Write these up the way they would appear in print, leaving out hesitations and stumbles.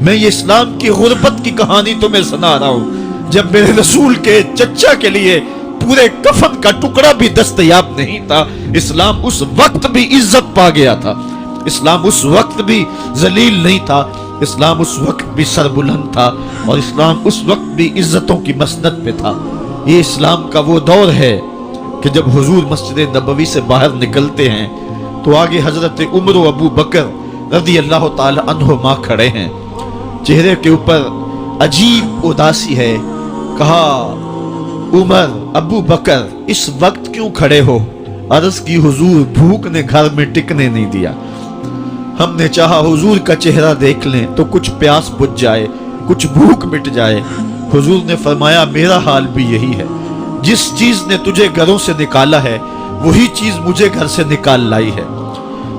میں یہ اسلام کی غربت کی کہانی تمہیں سنا رہا ہوں، جب میرے رسول کے چچا کے لیے پورے کفن کا ٹکڑا بھی دستیاب نہیں تھا، اسلام اس وقت بھی عزت پا گیا تھا، اسلام اس وقت بھی ذلیل نہیں تھا، اسلام اس وقت بھی سربلند تھا، اور اسلام اس وقت بھی عزتوں کی مسند پہ تھا۔ یہ اسلام کا وہ دور ہے کہ جب حضور مسجد نبوی سے باہر نکلتے ہیں تو آگے حضرت عمر و ابو بکر رضی اللہ تعالی عنہما کھڑے ہیں، چہرے کے اوپر عجیب اداسی ہے۔ کہا عمر، ابو بکر اس وقت کیوں کھڑے ہو؟ عرض کی حضور بھوک نے گھر میں ٹکنے نہیں دیا، ہم نے چاہا حضور کا چہرہ دیکھ لیں تو کچھ پیاس بجھ جائے، کچھ بھوک مٹ جائے۔ حضور نے فرمایا میرا حال بھی یہی ہے، جس چیز نے تجھے گھروں سے نکالا ہے وہی چیز مجھے گھر سے نکال لائی ہے۔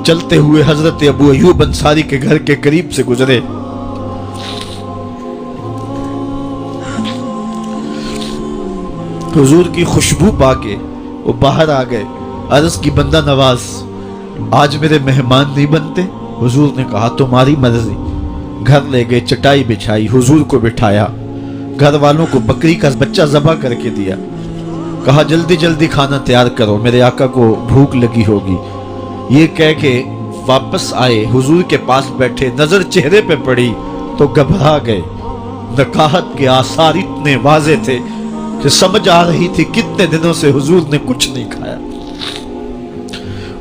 چلتے ہوئے حضرت ابو ایوب انصاری کے گھر کے قریب سے گزرے، حضور کی خوشبو پا کے وہ باہر آ گئے۔ عرض کی بندہ نواز آج میرے مہمان نہیں بنتے؟ حضور نے کہا تمہاری مرضی۔ گھر لے گئے، چٹائی بچھائی، حضور کو بٹھایا، گھر والوں کو بکری کا بچہ ذبح کر کے دیا، کہا جلدی جلدی کھانا تیار کرو، میرے آقا کو بھوک لگی ہوگی۔ یہ کہہ کے واپس آئے، حضور کے پاس بیٹھے، نظر چہرے پہ پڑی تو گھبرا گئے۔ نکاحت کے آثار اتنے واضح تھے کہ سمجھ آ رہی تھی کتنے دنوں سے حضور نے کچھ نہیں کھایا۔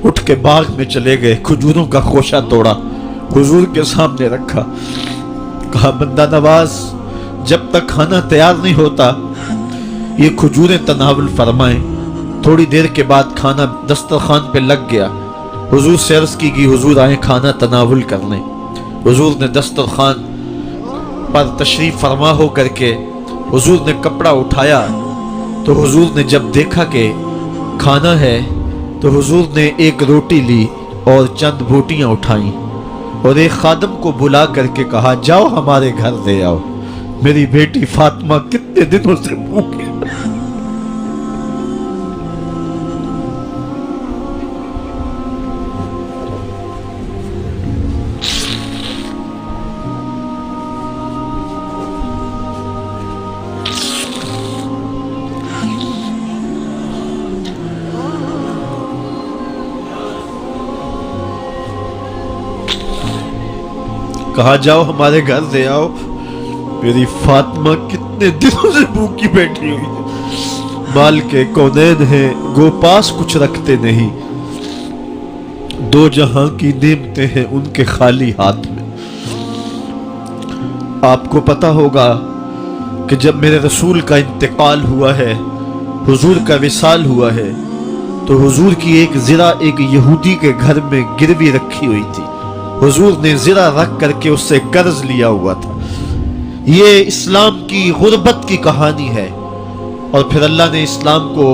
اٹھ کے باغ میں چلے گئے، کھجوروں کا خوشہ توڑا، حضور کے سامنے رکھا، کہا بندہ نواز جب تک کھانا تیار نہیں ہوتا یہ کھجوریں تناول فرمائیں۔ تھوڑی دیر کے بعد کھانا دسترخوان پہ لگ گیا، حضور سے عرض کی کہ حضور آئیں کھانا تناول کر لیں۔ حضور نے دسترخوان پر تشریف فرما ہو کر کے حضور نے کپڑا اٹھایا تو حضور نے جب دیکھا کہ کھانا ہے تو حضور نے ایک روٹی لی اور چند بوٹیاں اٹھائیں اور ایک خادم کو بلا کر کے کہا جاؤ ہمارے گھر دے آؤ، میری بیٹی فاطمہ کتنے دنوں سے بھوکی۔ کہا جاؤ ہمارے گھر دے آؤ، میری فاطمہ کتنے دنوں سے بھوکی بیٹھی ہوئی ہے، مال کے کونین ہیں گو پاس کچھ رکھتے نہیں، دو جہاں کی نعمتیں ہیں ان کے خالی ہاتھ میں۔ آپ کو پتا ہوگا کہ جب میرے رسول کا انتقال ہوا ہے، حضور کا وصال ہوا ہے، تو حضور کی ایک زرہ ایک یہودی کے گھر میں گروی رکھی ہوئی تھی، حضور نے زرہ رکھ کر کے اس سے قرض لیا ہوا تھا۔ یہ اسلام کی غربت کی کہانی ہے، اور پھر اللہ نے اسلام کو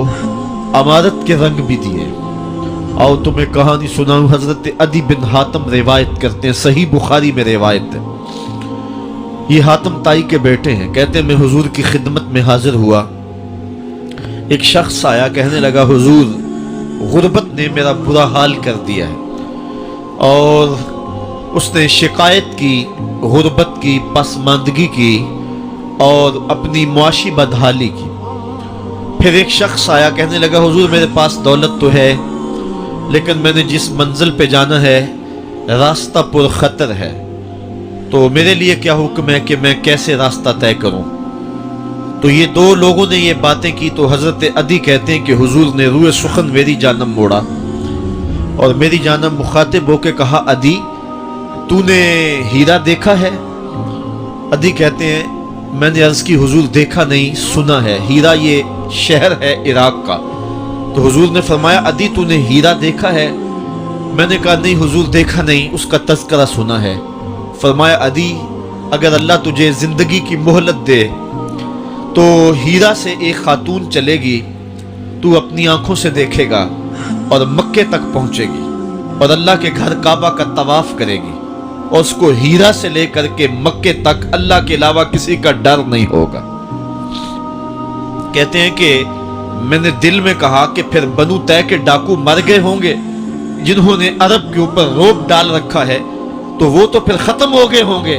امارت کے رنگ بھی دیے۔ آؤ تمہیں کہانی سناؤں، حضرت عدی بن حاتم روایت کرتے ہیں، صحیح بخاری میں روایت ہے۔ یہ حاتم تائی کے بیٹے ہیں، کہتے ہیں میں حضور کی خدمت میں حاضر ہوا، ایک شخص آیا، کہنے لگا حضور غربت نے میرا برا حال کر دیا ہے، اور اس نے شکایت کی غربت کی، پسماندگی کی اور اپنی معاشی بدحالی کی۔ پھر ایک شخص آیا، کہنے لگا حضور میرے پاس دولت تو ہے لیکن میں نے جس منزل پہ جانا ہے راستہ پر خطر ہے، تو میرے لیے کیا حکم ہے کہ میں کیسے راستہ طے کروں؟ تو یہ دو لوگوں نے یہ باتیں کی تو حضرت عدی کہتے ہیں کہ حضور نے روئے سخن میری جانب موڑا اور میری جانب مخاطب ہو کے کہا عدی تو نے ہیرا دیکھا ہے؟ عدی کہتے ہیں میں نے عرض کی حضور دیکھا نہیں، سنا ہے، ہیرا یہ شہر ہے عراق کا۔ تو حضور نے فرمایا عدی تو نے ہیرا دیکھا ہے؟ میں نے کہا نہیں حضور دیکھا نہیں، اس کا تذکرہ سنا ہے۔ فرمایا عدی اگر اللہ تجھے زندگی کی مہلت دے تو ہیرا سے ایک خاتون چلے گی، تو اپنی آنکھوں سے دیکھے گا اور مکے تک پہنچے گی اور اللہ کے گھر کعبہ کا طواف کرے گی، اور اس کو ہیرا سے لے کر کے مکے تک اللہ کے علاوہ کسی کا ڈر نہیں ہوگا۔ کہتے ہیں کہ میں نے دل میں کہا کہ پھر بنو طے کے ڈاکو مر گئے ہوں گے جنہوں نے عرب کے اوپر روب ڈال رکھا ہے، تو وہ تو پھر ختم ہو گئے ہوں گے،